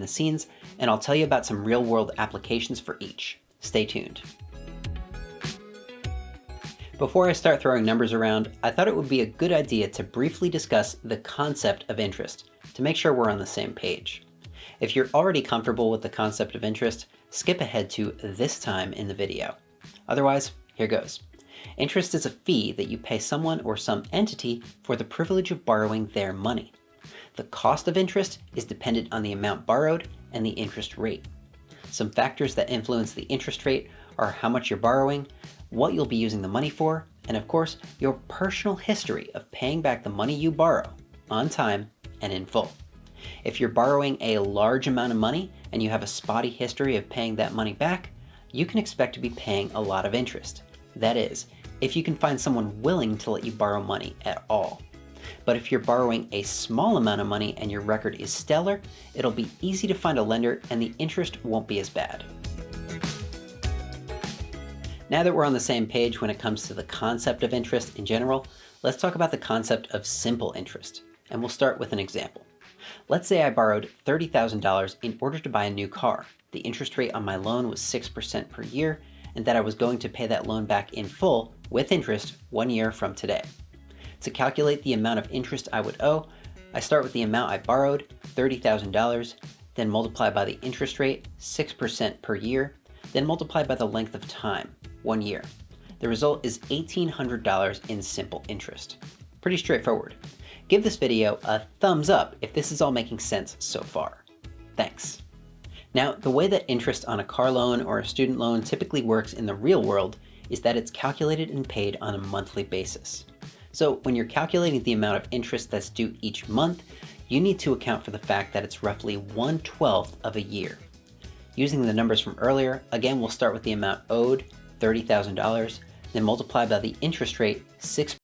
the scenes, and I'll tell you about some real-world applications for each. Stay tuned. Before I start throwing numbers around, I thought it would be a good idea to briefly discuss the concept of interest to make sure we're on the same page. If you're already comfortable with the concept of interest, skip ahead to this time in the video. Otherwise, here goes. Interest is a fee that you pay someone or some entity for the privilege of borrowing their money. The cost of interest is dependent on the amount borrowed and the interest rate. Some factors that influence the interest rate are how much you're borrowing, what you'll be using the money for, and of course, your personal history of paying back the money you borrow on time and in full. If you're borrowing a large amount of money and you have a spotty history of paying that money back, you can expect to be paying a lot of interest. That is, if you can find someone willing to let you borrow money at all. But if you're borrowing a small amount of money and your record is stellar, it'll be easy to find a lender and the interest won't be as bad. Now that we're on the same page when it comes to the concept of interest in general, let's talk about the concept of simple interest. And we'll start with an example. Let's say I borrowed $30,000 in order to buy a new car. The interest rate on my loan was 6% per year, and that I was going to pay that loan back in full with interest 1 year from today. To calculate the amount of interest I would owe, I start with the amount I borrowed, $30,000, then multiply by the interest rate, 6% per year, then multiply by the length of time, 1 year. The result is $1,800 in simple interest. Pretty straightforward. Give this video a thumbs up if this is all making sense so far. Thanks. Now, the way that interest on a car loan or a student loan typically works in the real world is that it's calculated and paid on a monthly basis. So when you're calculating the amount of interest that's due each month, you need to account for the fact that it's roughly 1/12 of a year. Using the numbers from earlier, again, we'll start with the amount owed, $30,000, then multiply by the interest rate, 6%